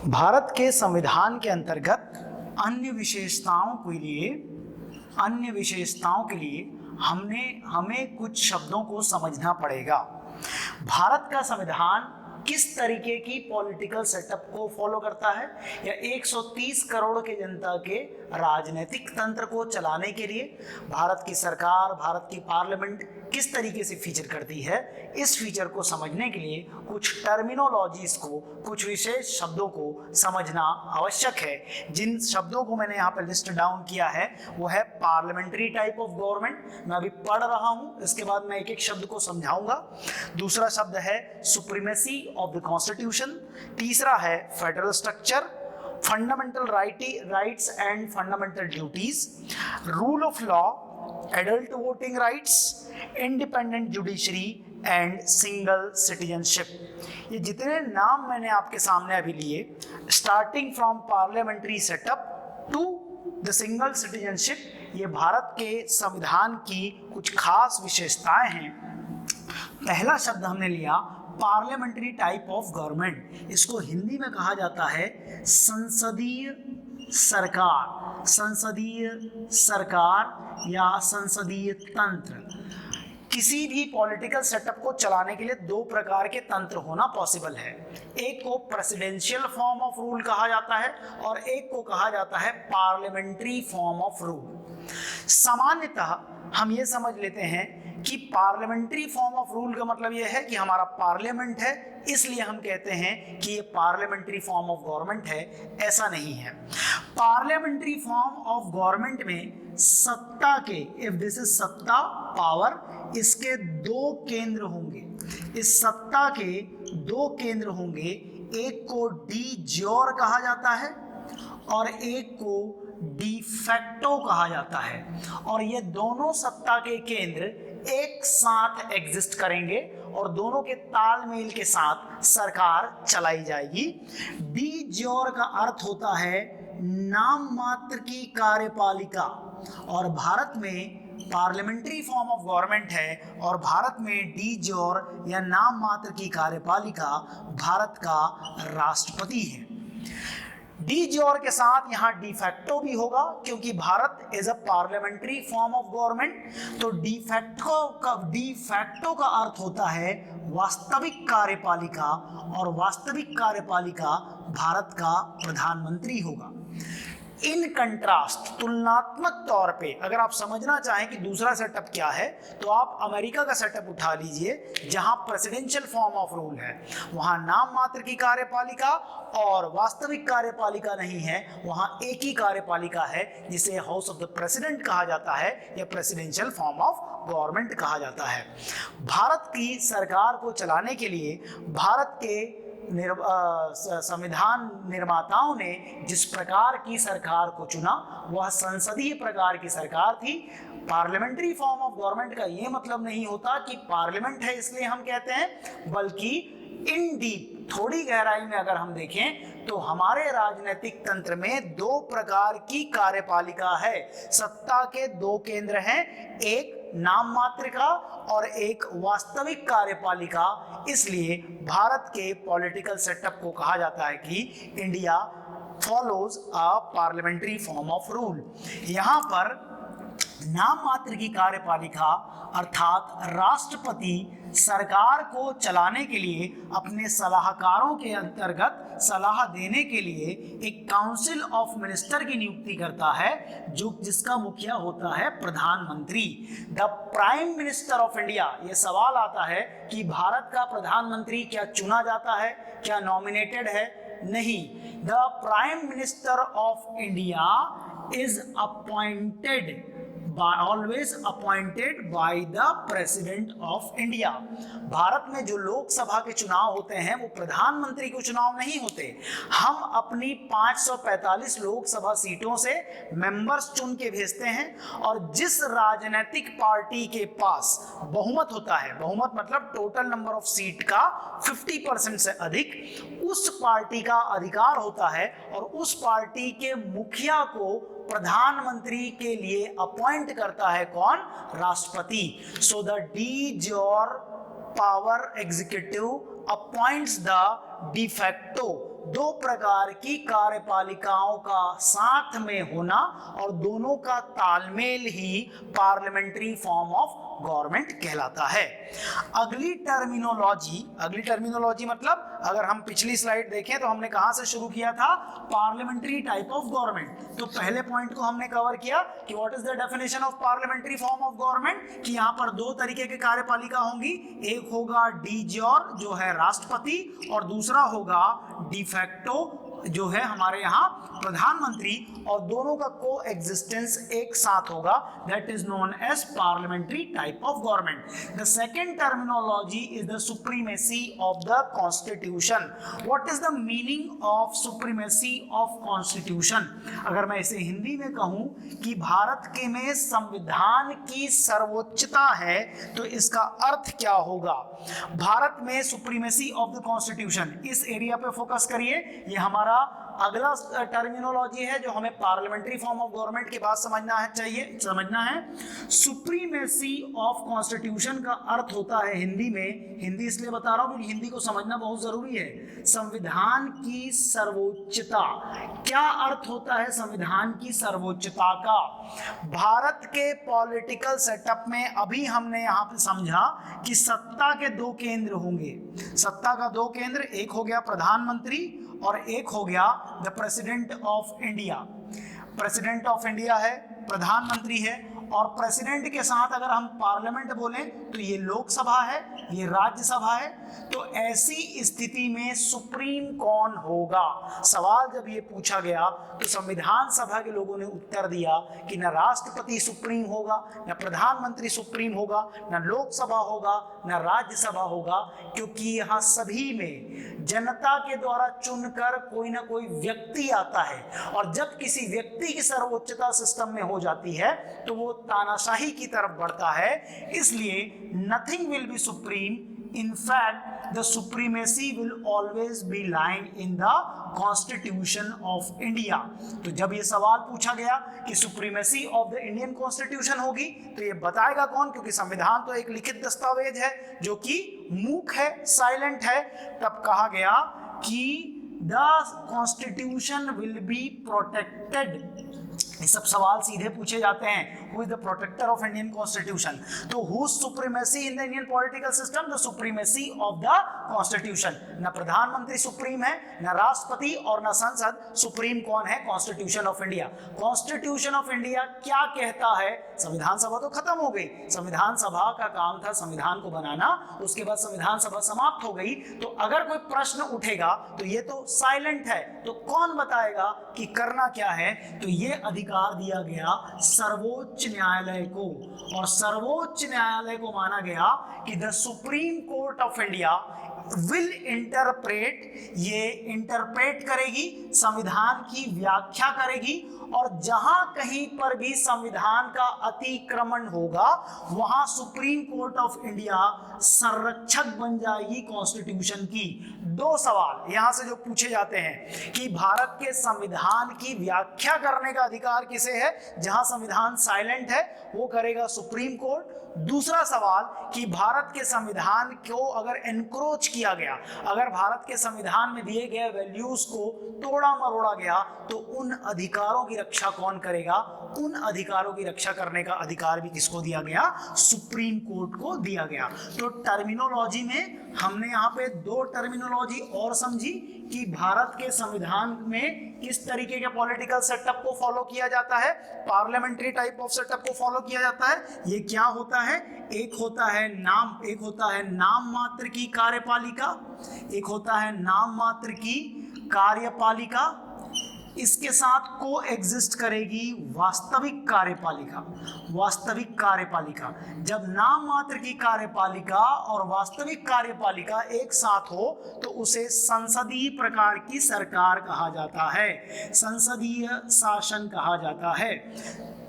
भारत के संविधान के अंतर्गत अन्य विशेषताओं के लिए हमें कुछ शब्दों को समझना पड़ेगा। भारत का संविधान किस तरीके की पॉलिटिकल सेटअप को फॉलो करता है, या 130 करोड़ के जनता के राजनीतिक तंत्र को चलाने के लिए भारत की सरकार, भारत की पार्लियामेंट किस तरीके से फीचर करती है, इस फीचर को समझने के लिए कुछ टर्मिनोलॉजीज को, कुछ विशेष शब्दों को समझना आवश्यक है। जिन शब्दों को मैंने यहाँ पर लिस्ट डाउन किया है वो है पार्लियामेंट्री टाइप ऑफ गवर्नमेंट, मैं अभी पढ़ रहा हूँ, इसके बाद मैं एक एक शब्द को समझाऊंगा। दूसरा शब्द है सुप्रीमेसी ऑफ द कॉन्स्टिट्यूशन। तीसरा है federal structure, fundamental rights and fundamental duties, rule of law, adult voting rights, independent judiciary and single citizenship. ये जितने नाम मैंने आपके सामने अभी लिए, starting from parliamentary setup to the single citizenship, ये भारत के संविधान की कुछ खास विशेषताएं हैं। पहला शब्द हमने लिया पार्लियामेंट्री टाइप ऑफ गवर्नमेंट। इसको हिंदी में कहा जाता है संसदीय सरकार, संसदीय सरकार या संसदीय तंत्र। किसी भी पॉलिटिकल सेटअप को चलाने के लिए दो प्रकार के तंत्र होना पॉसिबल है। एक को प्रेसिडेंशियल फॉर्म ऑफ रूल कहा जाता है और एक को कहा जाता है पार्लियामेंट्री फॉर्म ऑफ रूल। सामान्यतः हम ये समझ लेते हैं कि पार्लियामेंट्री फॉर्म ऑफ रूल का मतलब यह है कि हमारा पार्लियामेंट है, इसलिए हम कहते हैं कि ये पार्लियामेंट्री फॉर्म ऑफ गवर्नमेंट है। ऐसा नहीं है। पार्लियामेंट्री फॉर्म ऑफ गवर्नमेंट में सत्ता के, इफ दिस इज सत्ता पावर, इसके दो केंद्र होंगे। इस सत्ता के दो केंद्र होंगे, एक को डी ज्योर कहा जाता है और एक को डी फैक्टो कहा जाता है, और ये दोनों सत्ता के केंद्र एक साथ एग्जिस्ट करेंगे और दोनों के तालमेल के साथ सरकार चलाई जाएगी। डी ज्योर का अर्थ होता है नाम मात्र की कार्यपालिका, और भारत में पार्लियामेंट्री फॉर्म ऑफ गवर्नमेंट है और भारत में डी ज्योर या नाम मात्र की कार्यपालिका भारत का राष्ट्रपति है। डी ज्योर के साथ यहाँ डी फैक्टो भी होगा, क्योंकि Bharat is a parliamentary form of government. तो डी फैक्टो का अर्थ होता है वास्तविक कार्यपालिका, और वास्तविक कार्यपालिका भारत का प्रधानमंत्री होगा। इन कंट्रास्ट, तुलनात्मक तौर पे अगर आप समझना चाहें कि दूसरा सेटअप क्या है, तो आप अमेरिका का सेटअप उठा लीजिए, जहां प्रेसिडेंशियल फॉर्म ऑफ रूल है। वहां नाम मात्र की कार्यपालिका और वास्तविक कार्यपालिका नहीं है, वहां एक ही कार्यपालिका है जिसे हाउस ऑफ द प्रेसिडेंट कहा जाता है या प्रेसिडेंशियल फॉर्म ऑफ गवर्नमेंट कहा जाता है। भारत की सरकार को चलाने के लिए भारत के संविधान निर्माताओं ने जिस प्रकार की सरकार को चुना वह संसदीय प्रकार की सरकार थी। पार्लियामेंट्री फॉर्म ऑफ गवर्नमेंट का ये मतलब नहीं होता कि पार्लियामेंट है इसलिए हम कहते हैं, बल्कि इन डीप, थोड़ी गहराई में अगर हम देखें तो हमारे राजनीतिक तंत्र में दो प्रकार की कार्यपालिका है। सत्ता के दो केंद्र हैं, एक नाम मात्र का और एक वास्तविक कार्यपालिका। इसलिए भारत के पॉलिटिकल सेटअप को कहा जाता है कि India follows a parliamentary form of rule. यहाँ पर नाम मात्र की कार्यपालिका अर्थात राष्ट्रपति सरकार को चलाने के लिए अपने सलाहकारों के अंतर्गत सलाह देने के लिए एक काउंसिल ऑफ मिनिस्टर की नियुक्ति करता है, जिसका मुखिया होता है प्रधानमंत्री, the prime minister of India. ये सवाल आता है कि भारत का प्रधानमंत्री क्या चुना जाता है, क्या नॉमिनेटेड है? नहीं, the prime minister of India is appointed always appointed by the president of India। Bharat में जो लोकसभा के चुनाव होते हैं वो प्रधानमंत्री के चुनाव नहीं होते। हम अपनी 545 लोकसभा सीटों से मेंबर्स चुन के भेजते हैं, और जिस राजनीतिक पार्टी के पास बहुमत होता है, बहुमत मतलब टोटल नंबर ऑफ सीट का 50% से अधिक, उस पार्टी का अधिकार होता है और उस पार्टी के मुखिया को प्रधानमंत्री के लिए अपॉइंट करता है कौन? राष्ट्रपति। So the D jure power executive appoints the de facto, दो प्रकार की कार्यपालिकाओं का साथ में होना और दोनों का तालमेल ही पार्लियामेंट्री फॉर्म ऑफ गवर्नमेंट कहलाता है। अगली टर्मिनोलॉजी मतलब अगर हम पिछली स्लाइड देखें तो हमने कहां से शुरू किया था, पार्लियामेंट्री टाइप ऑफ गवर्नमेंट। तो पहले पॉइंट को हमने कवर किया कि what is the definition of parliamentary form of government, कि यहां पर दो तरीके के कार्यपालिका होंगी, एक होगा डी जॉर जो है राष्ट्रपति और दूसरा होगा डिफेक्टो जो है हमारे यहाँ प्रधानमंत्री, और दोनों का को एग्जिस्टेंस एक साथ होगा, that is known as parliamentary type of government. The second terminology is the supremacy of the constitution. What is the meaning of supremacy of constitution? अगर मैं इसे हिंदी में कहूं कि भारत के में संविधान की सर्वोच्चता है तो इसका अर्थ क्या होगा? भारत में सुप्रीमेसी ऑफ द कॉन्स्टिट्यूशन, इस एरिया पे फोकस करिए, ये हमारा अगला टर्मिनोलॉजी है जो हमें पार्लियामेंट्री फॉर्म ऑफ गवर्नमेंट के बाद समझना है। सुप्रीमेसी ऑफ कॉन्स्टिट्यूशन का अर्थ होता है हिंदी में, हिंदी इसलिए बता रहा हूं क्योंकि हिंदी को समझना बहुत जरूरी है, संविधान की सर्वोच्चता। क्या अर्थ होता है संविधान की सर्वोच्चता का? भारत के पॉलिटिकल सेटअप में अभी हमने यहां पे समझा कि सत्ता के दो केंद्र होंगे, सत्ता का दो केंद्र, एक हो गया प्रधानमंत्री और एक हो गया the president of India. President of India है, प्रधानमंत्री है, और प्रेसिडेंट के साथ अगर हम पार्लियामेंट बोलें तो ये लोकसभा है, ये राज्यसभा है। तो ऐसी स्थिति में सुप्रीम कौन होगा? सवाल जब ये पूछा गया तो संविधान सभा के लोगों ने उत्तर दिया कि न राष्ट्रपति सुप्रीम होगा, न प्रधानमंत्री सुप्रीम होगा, न लोकसभा होगा, न राज्यसभा होगा, क्योंकि यहाँ सभी में जनता के द्वारा चुनकर कोई ना कोई व्यक्ति आता है, और जब किसी व्यक्ति की सर्वोच्चता सिस्टम में हो जाती है तो वो तानाशाही की तरफ बढ़ता है। इसलिए nothing will be supreme, in fact the supremacy will always be lying in the constitution of India। तो जब ये सवाल पूछा गया कि supremacy of the Indian constitution होगी तो ये बताएगा कौन? क्योंकि संविधान तो एक लिखित दस्तावेज है जो कि मूक है, साइलेंट है। तब कहा गया कि the constitution will be protected. ये सब सवाल सीधे पूछे जाते हैं, who is the protector of Indian constitution? तो whose supremacy in the Indian political system? The supremacy of the constitution. न प्रधानमंत्री सुप्रीम है, न राष्ट्रपति और न संसद, सुप्रीम कौन है? Constitution of India. Constitution of India क्या कहता है? संविधान सभा तो खत्म हो गई, संविधान सभा का काम था संविधान को बनाना, उसके बाद संविधान सभा समाप्त हो गई। तो अगर कोई प्रश्न उठेगा तो ये तो साइलेंट है, तो कौन बताएगा कि करना क्या है? तो ये अधिकार दिया गया सर्वोच्च न्यायालय को, और सर्वोच्च न्यायालय को माना गया कि the supreme court of India will interpret, ये इंटरप्रेट करेगी, संविधान की व्याख्या करेगी, और जहां कहीं पर भी संविधान का अतिक्रमण होगा वहां सुप्रीम कोर्ट ऑफ इंडिया संरक्षक बन जाएगी कॉन्स्टिट्यूशन की। दो सवाल यहां से जो पूछे जाते हैं कि भारत के संविधान की व्याख्या करने का अधिकार किसे है? जहां संविधान साइलेंट है वो करेगा सुप्रीम कोर्ट। दूसरा सवाल कि भारत के संविधान को अगर एनक्रोच किया गया, अगर भारत के संविधान में दिए गए वैल्यूज को तोड़ा मरोड़ा गया तो उन अधिकारों की रक्षा कौन करेगा? उन अधिकारों की रक्षा करने का अधिकार भी किसको दिया गया? सुप्रीम कोर्ट को दिया गया। तो टर्मिनोलॉजी में हमने यहाँ पे दो टर्मिनोलॉजी और समझी कि भारत के संविधान में किस तरीके के पॉलिटिकल सेटअप को फॉलो किया जाता है, पार्लियामेंट्री टाइप ऑफ सेटअप को फॉलो किया जाता है। ये क्या होता है? एक होता है नाम मात्र की कार्यपालिका, एक होता है नाम मात्र की कार्यपालिका, इसके साथ को एग्जिस्ट करेगी वास्तविक कार्यपालिका। वास्तविक कार्यपालिका, जब नाम मात्र की कार्यपालिका और वास्तविक कार्यपालिका एक साथ हो तो उसे संसदीय प्रकार की सरकार कहा जाता है, संसदीय शासन कहा जाता है।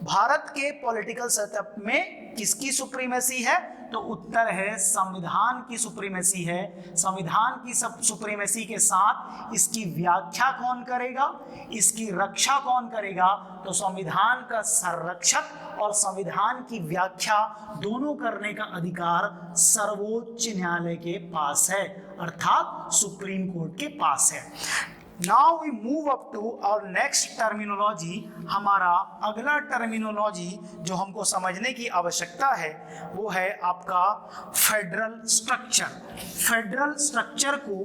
भारत के पॉलिटिकल सेटअप में किसकी सुप्रीमेसी है? तो उत्तर है संविधान की सुप्रीमेसी है। संविधान की सुप्रीमेसी के साथ इसकी व्याख्या कौन करेगा, इसकी रक्षा कौन करेगा, तो संविधान का संरक्षक और संविधान की व्याख्या दोनों करने का अधिकार सर्वोच्च न्यायालय के पास है, अर्थात सुप्रीम कोर्ट के पास है। Now we move up to our next terminology। हमारा अगला टर्मिनोलॉजी जो हमको समझने की आवश्यकता है वो है आपका फेडरल स्ट्रक्चर। फेडरल स्ट्रक्चर को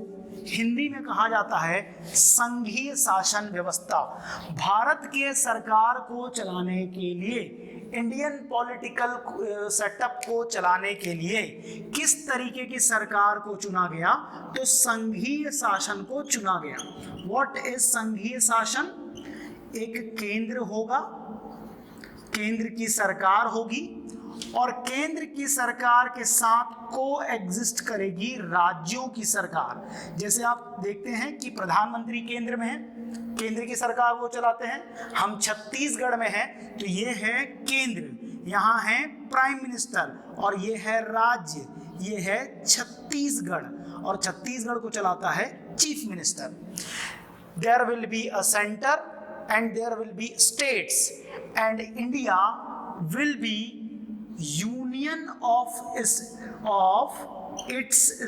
हिंदी में कहा जाता है संघीय शासन व्यवस्था। भारत के सरकार को चलाने के लिए, इंडियन पॉलिटिकल सेटअप को चलाने के लिए किस तरीके की सरकार को चुना गया, तो संघीय शासन को चुना गया। व्हाट इज संघीय शासन? एक केंद्र होगा, केंद्र की सरकार होगी और केंद्र की सरकार के साथ को एग्जिस्ट करेगी राज्यों की सरकार। जैसे आप देखते हैं कि प्रधानमंत्री केंद्र में है, केंद्र की सरकार वो चलाते हैं। हम छत्तीसगढ़ में हैं तो ये है केंद्र, यहाँ है प्राइम मिनिस्टर और ये है राज्य, ये है छत्तीसगढ़ और छत्तीसगढ़ को चलाता है chief minister. There will be a centre and there will be states and India will be union of its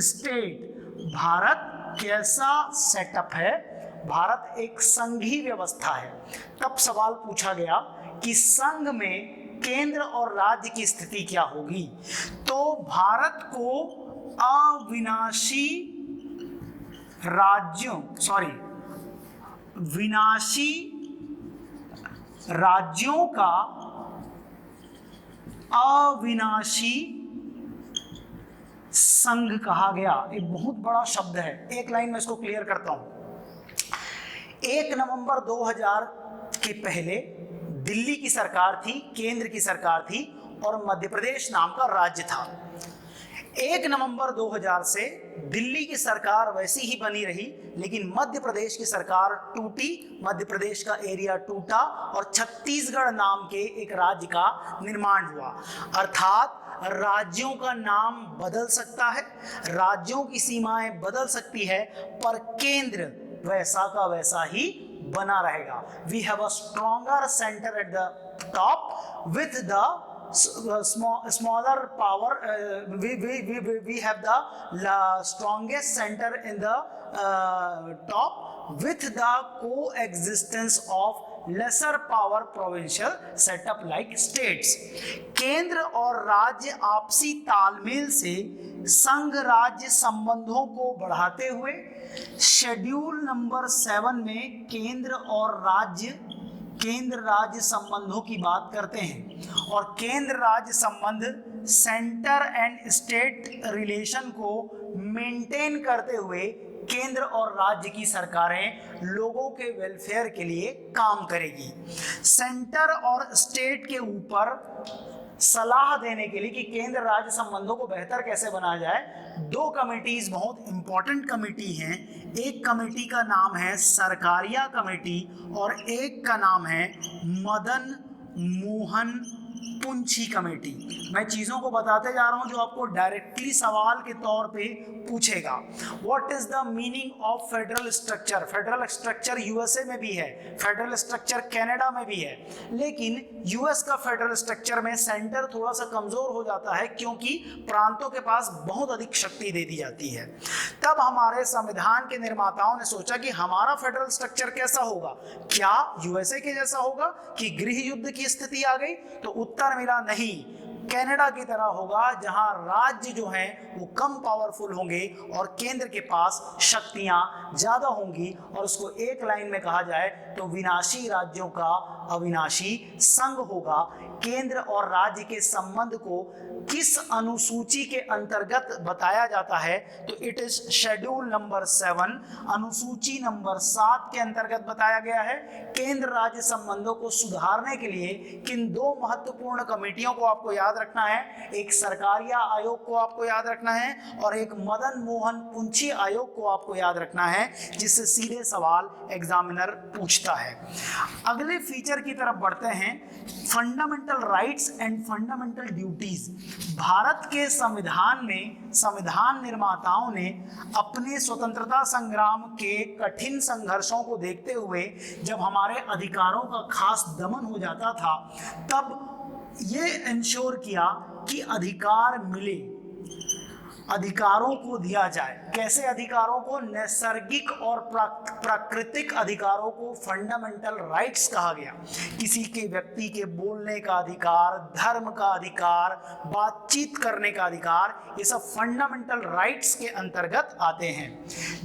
state। Bharat कैसा सेटअप है? भारत एक संघीय व्यवस्था है। तब सवाल पूछा गया कि संघ में केंद्र और राज्य की स्थिति क्या होगी, तो भारत को अविनाशी विनाशी राज्यों का अविनाशी संघ कहा गया। एक बहुत बड़ा शब्द है, एक लाइन में इसको क्लियर करता हूं। 1 नवंबर 2000 के पहले दिल्ली की सरकार थी, केंद्र की सरकार थी और मध्य प्रदेश नाम का राज्य था। 1 नवंबर 2000 से दिल्ली की सरकार वैसी ही बनी रही, लेकिन मध्य प्रदेश की सरकार टूटी, मध्य प्रदेश का एरिया टूटा और छत्तीसगढ़ नाम के एक राज्य का निर्माण हुआ। अर्थात राज्यों का नाम बदल सकता है, राज्यों की सीमाएं बदल सकती है, पर केंद्र वैसा का वैसा ही बना रहेगा। We have a stronger centre at the top with the smaller power। We have the strongest center in the top with the coexistence of lesser power provincial setup like states। केंद्र और राज्य आपसी तालमेल से संघ राज्य संबंधों को बढ़ाते हुए शेड्यूल नंबर 7 में केंद्र राज्य संबंधों की बात करते हैं और केंद्र राज्य संबंध सेंटर एंड स्टेट रिलेशन को मेंटेन करते हुए केंद्र और राज्य की सरकारें लोगों के वेलफेयर के लिए काम करेगी। सेंटर और स्टेट के ऊपर सलाह देने के लिए कि केंद्र राज्य संबंधों को बेहतर कैसे बनाया जाए, 2 कमिटीज बहुत इंपॉर्टेंट कमिटी हैं। एक कमेटी का नाम है सरकारिया कमेटी और एक का नाम है मदन मोहन पुंछी कमेटी। मैं चीज़ों को बताते जा रहा हूं जो आपको डायरेक्टली सवाल के तौर पे पूछेगा। What is the meaning of federal structure? Federal structure USA में भी है, फेडरल स्ट्रक्चर कनाडा में भी है, लेकिन यूएस का फेडरल स्ट्रक्चर में सेंटर थोड़ा सा कमजोर हो जाता है क्योंकि प्रांतों के पास बहुत अधिक शक्ति दे दी जाती है। तब हमारे संविधान के निर्माताओं ने सोचा कि हमारा फेडरल स्ट्रक्चर कैसा होगा, क्या यूएसए के जैसा होगा कि गृह युद्ध की स्थिति आ गई? तो उत्तर मिला नहीं, कनाडा की तरह होगा जहां राज्य जो हैं वो कम पावरफुल होंगे और केंद्र के पास शक्तियां ज्यादा होंगी और उसको एक लाइन में कहा जाए तो विनाशी राज्यों का अविनाशी संघ होगा। केंद्र और राज्य के संबंध को किस अनुसूची के अंतर्गत बताया जाता है, तो इट इज शेड्यूल नंबर 7 अनुसूची नंबर 7 के अंतर्गत बताया गया है। केंद्र राज्य संबंधों को सुधारने के लिए किन 2 महत्वपूर्ण कमेटियों को आपको याद रखना है, एक सरकारिया आयोग को आपको याद रखना है और एक मदन मोहन पुंछी आयोग को आपको याद रखना है, जिससे सीधे सवाल एग्जामिनर पूछता है। अगले फीचर लेक्चर की तरफ बढ़ते हैं। Fundamental rights and fundamental duties. Bharat के संविधान में संविधान निर्माताओं ने अपने स्वतंत्रता संग्राम के कठिन संघर्षों को देखते हुए जब हमारे अधिकारों का खास दमन हो जाता था, तब ये इंश्योर किया कि अधिकार मिले, अधिकारों को दिया जाए। कैसे अधिकारों को? नैसर्गिक और प्राकृतिक अधिकारों को फंडामेंटल राइट्स कहा गया। किसी के व्यक्ति के बोलने का अधिकार, धर्म का अधिकार, बातचीत करने का अधिकार, ये सब फंडामेंटल राइट्स के अंतर्गत आते हैं।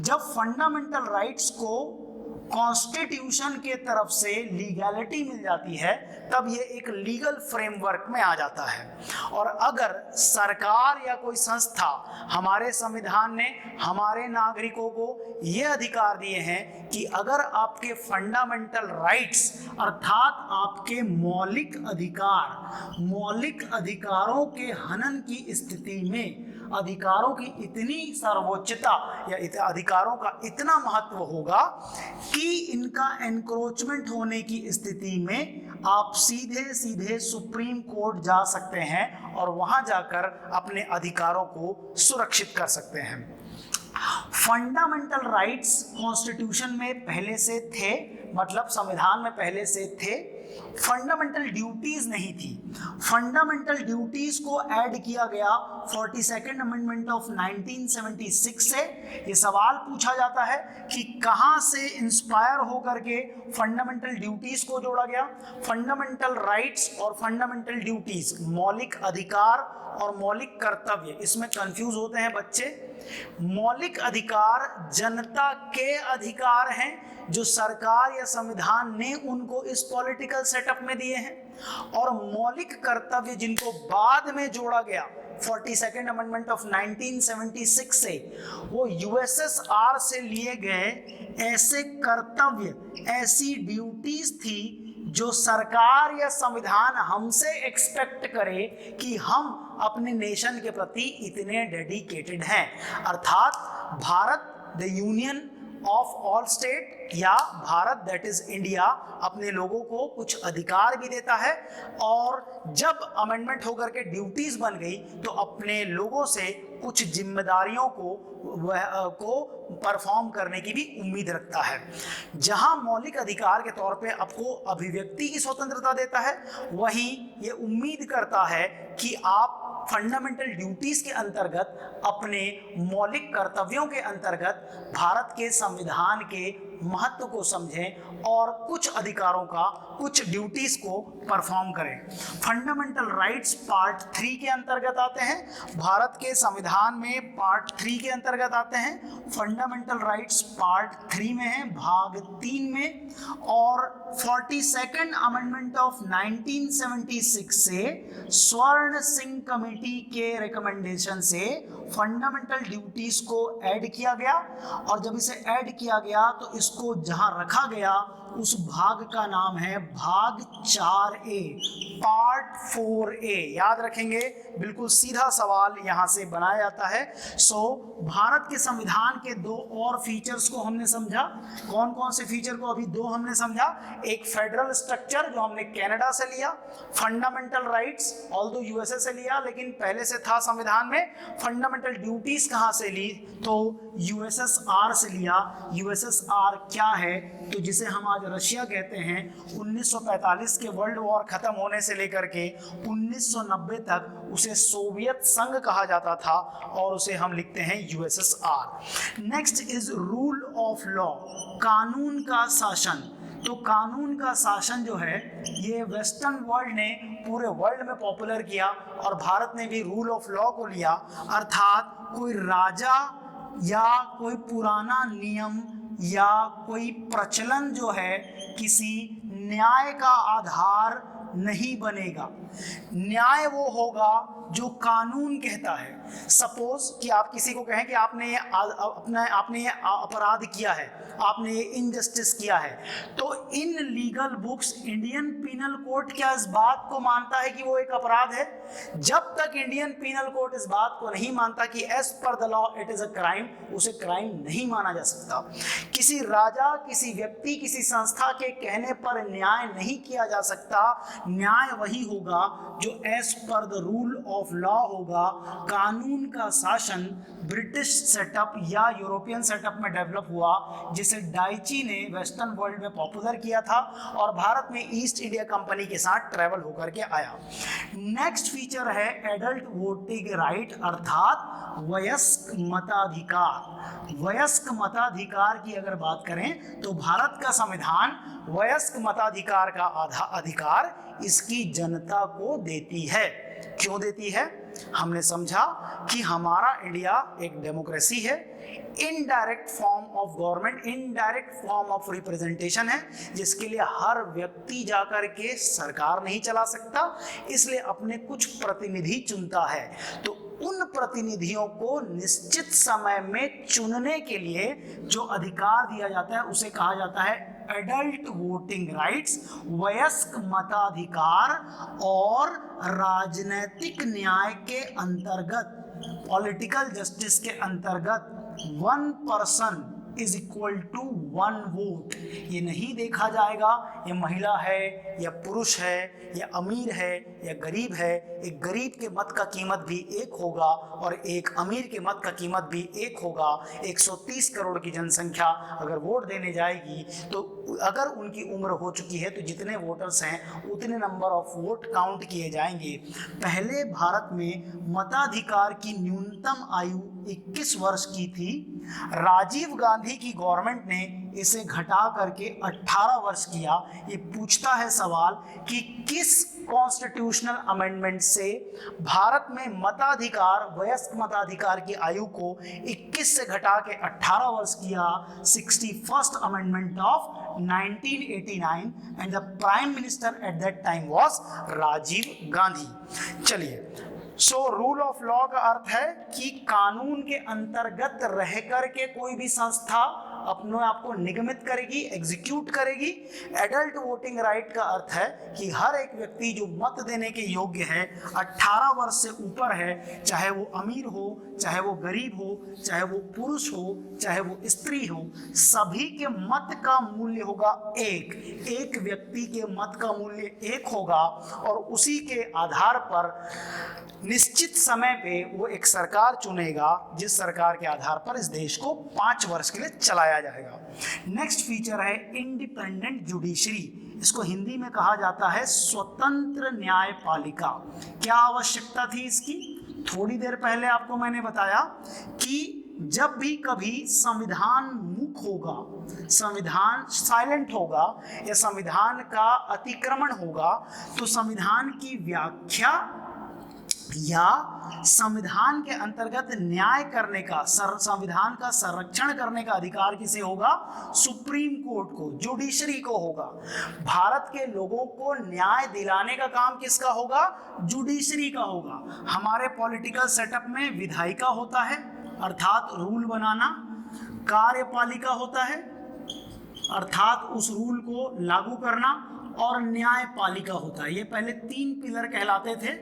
जब फंडामेंटल राइट्स को कॉन्स्टिट्यूशन के तरफ से लीगैलिटी मिल जाती है, तब ये एक लीगल फ्रेमवर्क में आ जाता है। और अगर सरकार या कोई संस्था, हमारे संविधान ने हमारे नागरिकों को ये अधिकार दिए हैं कि अगर आपके फंडामेंटल राइट्स अर्थात आपके मौलिक अधिकारों के हनन की स्थिति में अधिकारों की इतनी सर्वोच्चता या अधिकारों का इतना महत्व होगा कि इनका एनक्रोचमेंट होने की स्थिति में आप सीधे सुप्रीम कोर्ट जा सकते हैं और वहां जाकर अपने अधिकारों को सुरक्षित कर सकते हैं। फंडामेंटल राइट्स कॉन्स्टिट्यूशन में पहले से थे, मतलब संविधान में पहले से थे। फंडामेंटल ड्यूटीज नहीं थी। फंडामेंटल ड्यूटीज को ऐड किया गया 42nd अमेंडमेंट ऑफ 1976 से। ये सवाल पूछा जाता है कि कहां से इंस्पायर होकर के फंडामेंटल ड्यूटीज को जोड़ा गया। फंडामेंटल राइट्स और फंडामेंटल ड्यूटीज, मौलिक अधिकार और मौलिक कर्तव्य, इसमें कंफ्यूज होते हैं बच्चे। मौलिक अधिकार जनता के अधिकार हैं जो सरकार या संविधान ने उनको इस पॉलिटिकल सेटअप में दिए हैं, और मौलिक कर्तव्य जिनको बाद में जोड़ा गया 42nd अमेंडमेंट ऑफ 1976 से, वो यूएसएसआर से लिए गए ऐसे कर्तव्य, ऐसी ड्यूटीज थी जो सरकार या संविधान हमसे एक्सपेक्ट करे कि हम अपने नेशन के प्रति इतने डेडिकेटेड हैं। अर्थात Bharat the union of all state या भारत दैट इज इंडिया अपने लोगों को कुछ अधिकार भी देता है, और जब अमेंडमेंट होकर के ड्यूटीज बन गई तो अपने लोगों से कुछ जिम्मेदारियों को परफॉर्म करने की भी उम्मीद रखता है। जहां मौलिक अधिकार के तौर पे आपको अभिव्यक्ति की स्वतंत्रता देता है, वहीं ये उम्मीद करता है कि आप फंडामेंटल ड्यूटीज के अंतर्गत अपने मौलिक कर्तव्यों के अंतर्गत भारत के संविधान के महत्व को समझें और कुछ अधिकारों का, कुछ ड्यूटीज को परफॉर्म करें। फंडामेंटल राइट्स पार्ट 3 के अंतर्गत आते हैं। भारत के संविधान में पार्ट 3 के अंतर्गत आते हैं। फंडामेंटल राइट्स पार्ट 3 में है, भाग 3 में, और 42nd अमेंडमेंट ऑफ 1976 से स्वर्ण सिंह कमेटी के रिकमेंडेशन से फंडामेंटल ड्यूटीज को ऐड किया गया, और जब इसे ऐड किया गया तो इसको जहां रखा गया उस भाग का नाम है भाग 4A, पार्ट 4A। याद रखेंगे, बिल्कुल सीधा सवाल यहां से बनाया जाता है। भारत के संविधान के दो और फीचर्स को हमने समझा। कौन कौन से फीचर को? अभी दो हमने समझा। एक फेडरल स्ट्रक्चर जो हमने कनाडा से लिया, फंडामेंटल राइट्स ऑल्दो यूएसए से लिया, लेकिन पहले से था संविधान में। फंडामेंटल ड्यूटीज कहां से ली? तो यूएसएसआर से लिया। यूएसएसआर क्या है? तो जिसे हम आज रशिया कहते हैं। 1945 के वर्ल्ड वॉर खत्म होने से लेकर के 1990 तक उसे सोवियत संघ कहा जाता था, और उसे हम लिखते हैं USSR. Next is rule of law, कानून का शासन। तो कानून का शासन जो है ये वेस्टर्न वर्ल्ड ने पूरे वर्ल्ड में पॉपुलर किया, और भारत ने भी रूल ऑफ लॉ को लिया। अर्थात कोई राजा या कोई पुराना नियम या कोई प्रचलन जो है किसी न्याय का आधार नहीं बनेगा। न्याय वो होगा जो कानून कहता है। सपोज कि आप किसी को कहें कि आपने ये अपराध किया है, आपने ये इनजस्टिस किया है, तो in legal books Indian Penal Code क्या इस बात को मानता है कि वो एक अपराध है? जब तक इंडियन पीनल कोड इस बात को नहीं मानता कि as per the law it is a crime, उसे क्राइम नहीं माना जा सकता। किसी राजा, किसी व्यक्ति, किसी संस्था के कहने पर न्याय नहीं किया जा सकता। न्याय वही होगा जो as per the rule of law होगा। कानून का शासन ब्रिटिश सेटअप या यूरोपियन सेटअप में डेवलप हुआ, जिसे डाइची ने वेस्टर्न वर्ल्ड में पॉपुलर किया था और भारत में ईस्ट इंडिया कंपनी के साथ ट्रेवल होकर के आया। नेक्स्ट फीचर है एडल्ट वोटिंग राइट, अर्थात वयस्क मताधिकार। वयस्क मताधिकार की अगर बात करें तो भारत का संविधान वयस्क मताधिकार का अधिकार इसकी जनता को देती है। क्यों देती है? हमने समझा कि हमारा इंडिया एक डेमोक्रेसी है, indirect form of government, indirect form of representation है, जिसके लिए हर व्यक्ति जाकर के सरकार नहीं चला सकता, इसलिए अपने कुछ प्रतिनिधि चुनता है। तो उन प्रतिनिधियों को निश्चित समय में चुनने के लिए जो अधिकार दिया जाता है उसे कहा जाता है एडल्ट वोटिंग राइट्स, वयस्क मताधिकार। और राजनैतिक न्याय के अंतर्गत, पॉलिटिकल जस्टिस के अंतर्गत 1 person is equal to 1 vote. ये नहीं देखा जाएगा ये महिला है या पुरुष है या अमीर है या गरीब है। एक गरीब के मत का कीमत भी एक होगा और एक अमीर के मत का कीमत भी एक होगा। 130 करोड़ की जनसंख्या अगर वोट देने जाएगी तो अगर उनकी उम्र हो चुकी है तो जितने वोटर्स हैं उतने नंबर ऑफ वोट काउंट किए जाएंगे। पहले भारत में मताधिकार की न्यूनतम आयु 21 वर्ष की थी। राजीव गांधी की गवर्नमेंट ने इसे घटा करके 18 वर्ष किया। ये पूछता है सवाल कि किस कॉन्स्टिट्यूशनल अमेंडमेंट से भारत में मताधिकार, वयस्क मताधिकार की आयु को 21 से घटा के 18 वर्ष किया? 61st amendment of 1989 and the prime minister at that time was Rajiv Gandhi. चलिए, सो रूल ऑफ लॉ का अर्थ है कि कानून के अंतर्गत रह करके कोई भी संस्था अपने आप को निगमित करेगी, एग्जीक्यूट करेगी। एडल्ट वोटिंग राइट का अर्थ है कि हर एक व्यक्ति जो मत देने के योग्य है, 18 वर्ष से ऊपर है, चाहे वो अमीर हो, चाहे वो गरीब हो, चाहे वो पुरुष हो, चाहे वो स्त्री हो, सभी के मत का मूल्य होगा एक व्यक्ति के मत का मूल्य एक होगा और उसी के आधार पर निश्चित समय पे वो एक सरकार चुनेगा, जिस सरकार के आधार पर इस देश को 5 वर्ष के लिए चलाया जाएगा। नेक्स्ट फीचर है इंडिपेंडेंट जुडिशरी। इसको हिंदी में कहा जाता है स्वतंत्र न्यायपालिका। क्या आवश्यकता थी इसकी? थोड़ी देर पहले आपको मैंने बताया कि जब भी कभी संविधान मूक होगा, संविधान साइलेंट होगा या संविधान का अतिक्रमण होगा, तो संविधान की व्याख्या या संविधान के अंतर्गत न्याय करने का, संविधान का संरक्षण करने का अधिकार किसे होगा? सुप्रीम कोर्ट को, जुडिशरी को होगा। भारत के लोगों को न्याय दिलाने का काम किसका होगा? जुडिशरी का होगा। हमारे पॉलिटिकल सेटअप में विधायिका होता है अर्थात रूल बनाना, कार्यपालिका होता है अर्थात उस रूल को लागू करना, और न्यायपालिका होता है। ये पहले 3 पिलर कहलाते थे,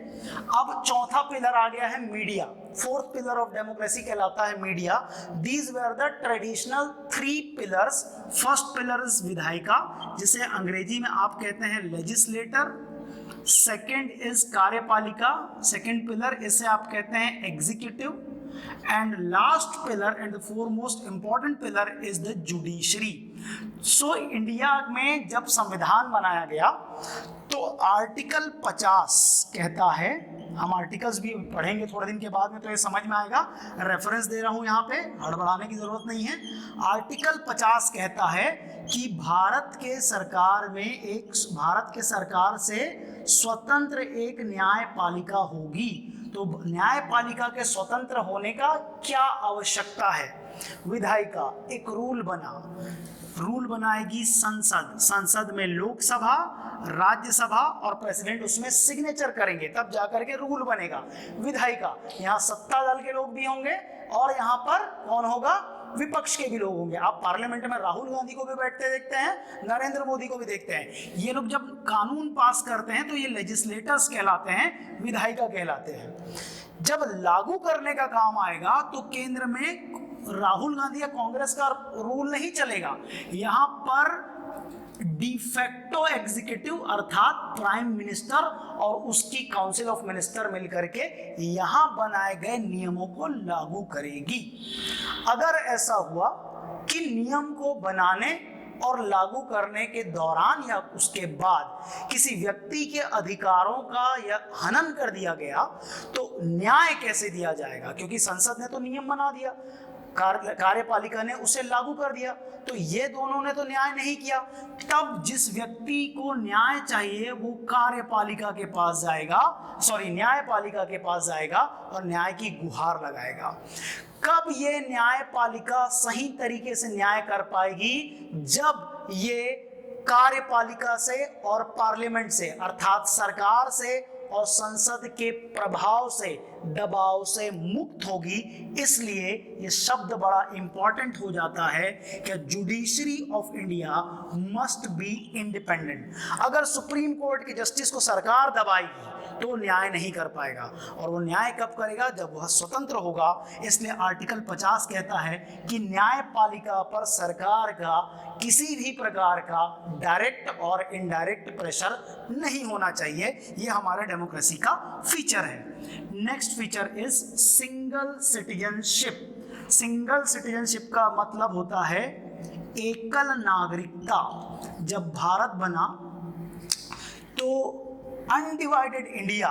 अब चौथा पिलर आ गया है media. 4th pillar of democracy कहलाता है media. These were the traditional 3 pillars. First pillar is विधायिका, जिसे अंग्रेजी में आप कहते हैं लेजिस्लेटर। सेकेंड इज कार्यपालिका, सेकेंड पिलर, इसे आप कहते हैं executive. And last pillar and the foremost important pillar is the judiciary. So India में जब संविधान बनाया गया तो आर्टिकल 50 कहता है, हम आर्टिकल्स भी पढ़ेंगे थोड़े दिन के बाद में तो ये समझ में आएगा, रेफरेंस दे रहा हूँ यहाँ पे, हड़बड़ाने की जरूरत नहीं है। आर्टिकल 50 कहता है कि भारत के सरकार से स्वतंत्र एक न्यायपालिका होगी। तो न्यायपालिका के स्वतंत्र होने का क्या आवश्यकता है? विधायिका, एक रूल बना, रूल बनाएगी संसद, संसद में लोकसभा, राज्यसभा और प्रेसिडेंट उसमें सिग्नेचर करेंगे, तब जाकर के रूल बनेगा। विधायिका, यहाँ सत्ता दल के लोग भी होंगे और यहाँ पर कौन होगा, विपक्ष के भी लोग होंगे। आप पार्लियामेंट में राहुल गांधी को भी बैठते देखते हैं, नरेंद्र मोदी को भी देखते हैं। ये लोग जब कानून पास करते हैं तो ये लेजिस्लेटर्स कहलाते हैं, विधायिका कहलाते हैं। जब लागू करने का काम आएगा तो केंद्र में राहुल गांधी या कांग्रेस का रूल नहीं चलेगा, यहाँ पर डिफेक्टो एग्जीक्यूटिव अर्थात प्राइम मिनिस्टर और उसकी काउंसिल ऑफ मिनिस्टर मिलकर के यहां बनाए गए नियमों को लागू करेगी। अगर ऐसा हुआ कि नियम को बनाने और लागू करने के दौरान या उसके बाद किसी व्यक्ति के अधिकारों का या हनन कर दिया गया तो न्याय कैसे दिया जाएगा, क्योंकि संसद ने तो नियम बना दिया, कार्यपालिका ने उसे लागू कर दिया, तो ये दोनों ने तो न्याय नहीं किया। तब जिस व्यक्ति को न्याय चाहिए वो कार्यपालिका के पास जाएगा, न्यायपालिका के पास जाएगा और न्याय की गुहार लगाएगा। कब ये न्यायपालिका सही तरीके से न्याय कर पाएगी, जब ये कार्यपालिका से और पार्लियामेंट से अर्थात सरकार से और संसद के प्रभाव से, दबाव से मुक्त होगी। इसलिए ये शब्द बड़ा इंपॉर्टेंट हो जाता है कि judiciary of India must be independent. अगर सुप्रीम कोर्ट के जस्टिस को सरकार दबाएगी तो न्याय नहीं कर पाएगा, और वो न्याय कब करेगा, जब वह स्वतंत्र होगा। इसलिए आर्टिकल 50 कहता है कि न्यायपालिका पर सरकार का किसी भी प्रकार का डायरेक्ट और इनडायरेक्ट प्रेशर नहीं होना चाहिए। ये हमारे डेमोक्रेसी का फीचर है। Next feature is single citizenship. Single citizenship का मतलब होता है एकल नागरिकता। जब भारत बना तो अनडिवाइडेड इंडिया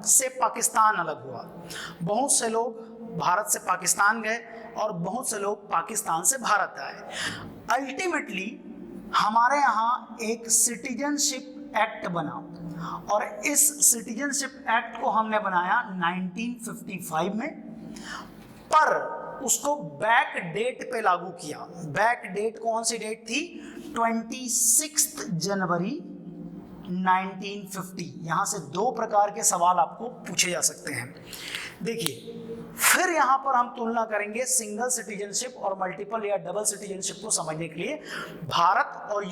से पाकिस्तान अलग हुआ। बहुत से लोग भारत से पाकिस्तान गए और बहुत से लोग पाकिस्तान से भारत आए। अल्टीमेटली हमारे यहाँ एक सिटीजनशिप एक्ट बना, और इस सिटीजनशिप एक्ट को हमने बनाया 1955 में, पर उसको बैक डेट पे लागू किया। बैक डेट कौन सी डेट थी, 26 जनवरी 1950। यहां से दो प्रकार के सवाल आपको पूछे जा सकते हैं। देखिए, फिर यहां पर हम तुलना करेंगे सिंगल सिटीजनशिप और मल्टीपल या डबल सिटीजनशिप को समझने के लिए भारत और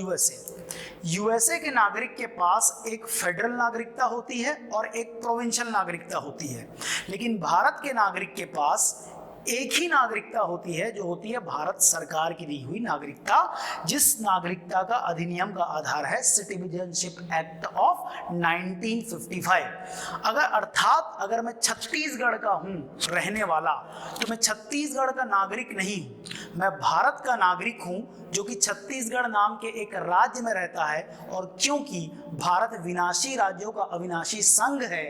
यूएसए के नागरिक के पास एक फेडरल नागरिकता होती है और एक प्रोविंशियल नागरिकता होती है, लेकिन भारत के नागरिक के पास एक ही नागरिकता होती है, जो होती है भारत सरकार की दी हुई नागरिकता, जिस नागरिकता का अधिनियम का आधार है सिटीजनशिप एक्ट ऑफ 1955। अगर मैं छत्तीसगढ़ का हूं रहने वाला, तो मैं छत्तीसगढ़ का नागरिक नहीं हूं, मैं भारत का नागरिक हूं जो कि छत्तीसगढ़ नाम के एक राज्य में रहता है। और क्योंकि भारत विनाशी राज्यों का अविनाशी संघ है,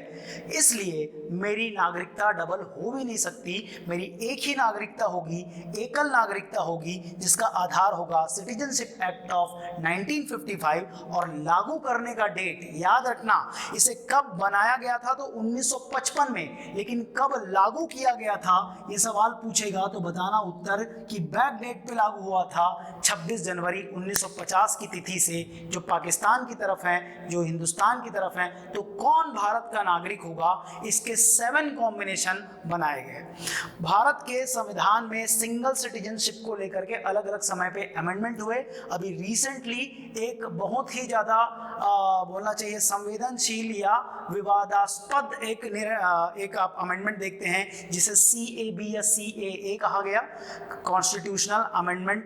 इसलिए मेरी नागरिकता डबल हो भी नहीं सकती। मेरी एक ही नागरिकता होगी, एकल नागरिकता होगी, जिसका आधार होगा सिटीजनशिप एक्ट ऑफ 1955। और लागू करने का डेट याद रखना, इसे कब बनाया गया था, तो 1955 में, लेकिन कब लागू किया गया था ये सवाल पूछेगा तो बताना उत्तर कि बैक डेट पे लागू हुआ था 26 जनवरी 1950 की तिथि से। जो पाकिस्तान की तरफ है, जो हिंदुस्तान की तरफ है, तो कौन भारत का नागरिक होगा, इसके 7 कॉम्बिनेशन बनाए गए। भारत के संविधान में सिंगल सिटीजनशिप को लेकर के अलग अलग समय पे अमेंडमेंट हुए। अभी रिसेंटली एक बहुत ही ज़्यादा बोलना चाहिए संवेदनशील या विवादास्पद एक आप अमेंडमेंट देखते हैं, जिसे CAB या CAA कहा गया, कॉन्स्टिट्यूशनल अमेंडमेंट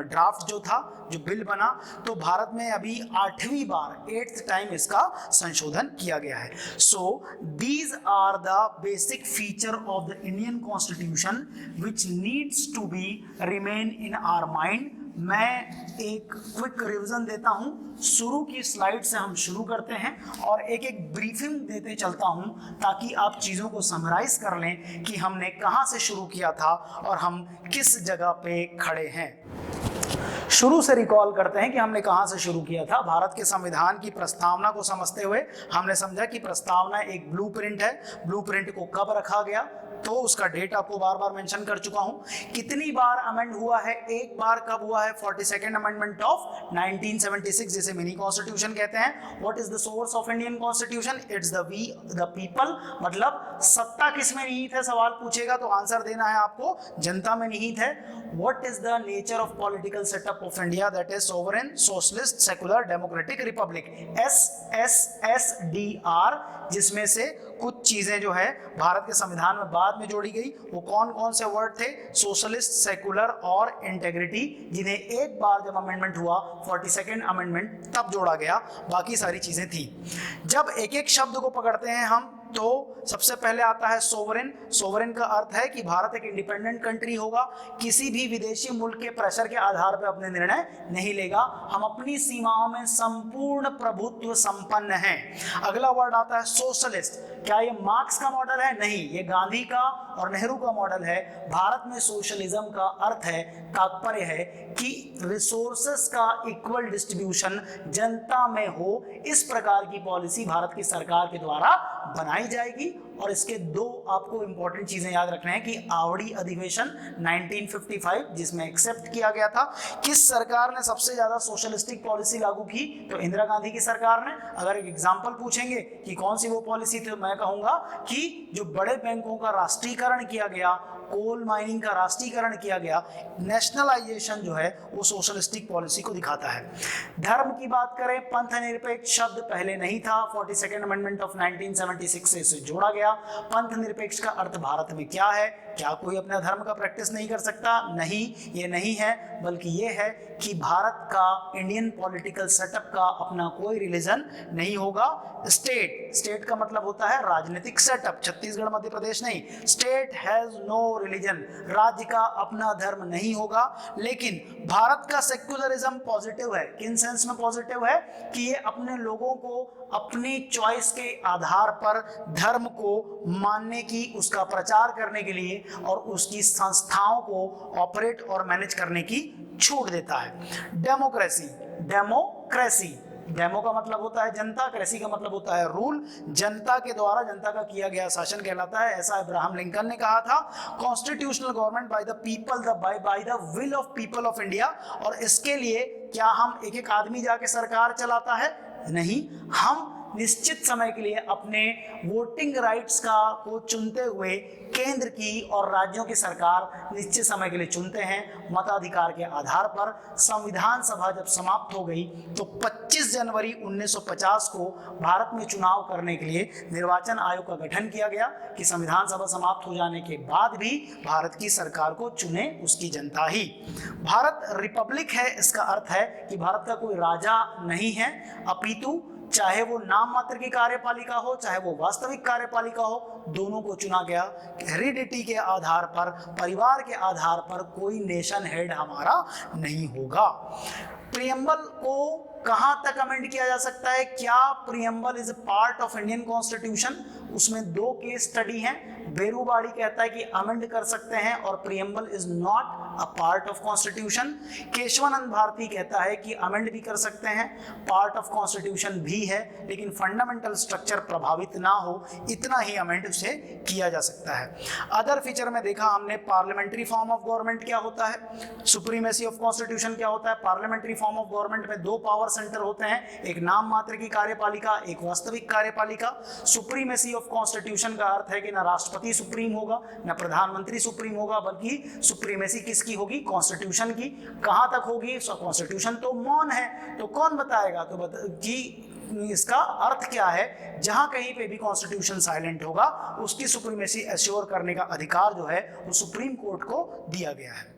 ड्राफ्ट जो था, जो बिल बना, तो भारत में अभी 8वीं बार 8th टाइम इसका संशोधन किया गया है। So these are the basic feature of the Indian constitution which needs to be remain in our mind. मैं एक क्विक रिवीजन देता हूं, शुरू की स्लाइड से हम शुरू करते हैं और एक एक ब्रीफिंग देते चलता हूं, ताकि आप चीज़ों को समराइज कर लें कि हमने कहां से शुरू किया था और हम किस जगह पे खड़े हैं। शुरू से रिकॉल करते हैं कि हमने कहां से शुरू किया था। भारत के संविधान की प्रस्तावना को समझते हुए हमने समझा कि प्रस्तावना एक ब्लूप्रिंट है। ब्लूप्रिंट को कब रखा गया, तो उसका डेट आपको बार बार मेंशन कर चुका हूं। कितनी बार अमेंड हुआ है? एक बार। कब हुआ है? 42nd अमेंडमेंट ऑफ 1976, जिसे मिनी कॉन्स्टिट्यूशन कहते हैं। What is the source of Indian constitution? It's the people. मतलब सत्ता किस में निहित है, सवाल पूछेगा तो आंसर देना है आपको, जनता में निहित है। What is the nature of political setup of India? That is sovereign, socialist, secular, democratic, Republic. SSSDR, जिसमें से कुछ चीजें जो है भारत के संविधान में बाद में जोड़ी गई। वो कौन कौन से वर्ड थे? सोशलिस्ट, सेकुलर और इंटेग्रिटी, जिन्हें एक बार जब अमेंडमेंट हुआ 42nd अमेंडमेंट तब जोड़ा गया, बाकी सारी चीजें थी। जब एक एक शब्द को पकड़ते हैं हम तो सबसे पहले आता है सोवरेन। सोवरेन का अर्थ है कि भारत एक इंडिपेंडेंट कंट्री होगा, किसी भी विदेशी मुल्क के प्रेशर के आधार पर अपने निर्णय नहीं लेगा, हम अपनी सीमाओं में संपूर्ण प्रभुत्व संपन्न हैं। अगला वर्ड आता है सोशलिस्ट। क्या ये मार्क्स का मॉडल है? नहीं, ये गांधी का और नेहरू का मॉडल है। भारत में सोशलिज्म का अर्थ है, तात्पर्य है कि रिसोर्सेस का इक्वल डिस्ट्रीब्यूशन जनता में हो, इस प्रकार की पॉलिसी भारत की सरकार के द्वारा बनाई जाएगी। और इसके दो आपको इंपॉर्टेंट चीजें याद रखना है कि आवड़ी अधिवेशन 1955, जिसमें एक्सेप्ट किया गया था। किस सरकार ने सबसे ज्यादा सोशलिस्टिक पॉलिसी लागू की? तो इंदिरा गांधी की सरकार ने। अगर एक एग्जांपल पूछेंगे कि कौन सी वो पॉलिसी थी, तो मैं कहूंगा कि जो बड़े बैंकों का राष्ट्रीयकरण किया गया, कोल माइनिंग का राष्ट्रीयकरण किया गया, नेशनलाइजेशन जो है वो सोशलिस्टिक पॉलिसी को दिखाता है। धर्म की बात करें, पंथ निरपेक्ष शब्द पहले नहीं था, 42nd अमेंडमेंट ऑफ 1976 से इसे जोड़ा गया। पंथ निरपेक्ष का अर्थ भारत में क्या है? क्या कोई अपना धर्म का प्रैक्टिस नहीं कर सकता? नहीं, ये नहीं है, बल्कि ये है कि भारत का, इंडियन पॉलिटिकल सेटअप का अपना कोई रिलीजन नहीं होगा। स्टेट का मतलब होता है राजनीतिक सेटअप, छत्तीसगढ़ मध्य प्रदेश नहीं। स्टेट हैज नो रिलीजन, राज्य का अपना धर्म नहीं होगा। लेकिन भारत का सेक्युलरिज्म पॉजिटिव है। किन सेंस में पॉजिटिव है? कि ये अपने लोगों को अपनी चॉइस के आधार पर धर्म को मानने की, उसका प्रचार करने के लिए और उसकी संस्थाओं को ऑपरेट और मैनेज करने की छूट देता है। डेमोक्रेसी, डेमो का मतलब होता है जनता, क्रेसी का मतलब होता है रूल। जनता के द्वारा, जनता का किया गया शासन कहलाता है, ऐसा अब्राहम लिंकन ने कहा था। Constitutional government by the people, by the will of people of India. और इसके लिए क्या हम एक एक आदमी जाके सरकार चलाता है? नहीं, हम निश्चित समय के लिए अपने वोटिंग राइट्स को चुनते हुए केंद्र की और राज्यों की सरकार निश्चित समय के लिए चुनते हैं। मताधिकार के आधार पर संविधान सभा जब समाप्त हो गई तो 25 जनवरी 1950 को भारत में चुनाव करने के लिए निर्वाचन आयोग का गठन किया गया कि संविधान सभा समाप्त हो जाने के बाद भी भारत की सरकार को चुने उसकी जनता ही। भारत रिपब्लिक है, इसका अर्थ है कि भारत का कोई राजा नहीं है, अपितु चाहे वो नाम मात्र की कार्यपालिका हो, चाहे वो वास्तविक कार्यपालिका हो, दोनों को चुना गया। हेरिडिटी के आधार पर, परिवार के आधार पर कोई नेशन हेड हमारा नहीं होगा। प्रियम्बल को कहां तक अमेंड किया जा सकता है? क्या preamble is part of Indian constitution? उसमें दो केस स्टडी हैं। बेरूबाड़ी कहता है कि अमेंड कर सकते हैं और preamble is not a part of constitution. Kesavananda Bharati कहता है कि अमेंड भी कर सकते हैं, पार्ट ऑफ कॉन्स्टिट्यूशन भी है, लेकिन फंडामेंटल स्ट्रक्चर प्रभावित ना हो, इतना ही अमेंड उसे किया जा सकता है। अदर फीचर में देखा हमने पार्लियामेंट्री फॉर्म ऑफ गवर्नमेंट क्या होता है, सुप्रीमेसी ऑफ कॉन्स्टिट्यूशन क्या होता है। पार्लियामेंट्री फॉर्म ऑफ गवर्नमेंट में दो पावर सेंटर होते हैं, एक नाम मात्र की कार्यपालिका, एक वास्तविक कार्यपालिका। सुप्रीमेसी ऑफ कॉन्स्टिट्यूशन का अर्थ है कि ना राष्ट्रपति सुप्रीम होगा, ना प्रधानमंत्री सुप्रीम होगा, बल्कि सुप्रीमेसी किसकी होगी? कॉन्स्टिट्यूशन की। कहां तक होगी? कॉन्स्टिट्यूशन तो मौन है, तो कौन बताएगा कि इसका अर्थ क्या है? जहां कहीं पे भी कॉन्स्टिट्यूशन साइलेंट होगा, उसकी सुप्रीमेसी एश्योर करने का अधिकार जो है वो सुप्रीम कोर्ट को दिया गया है।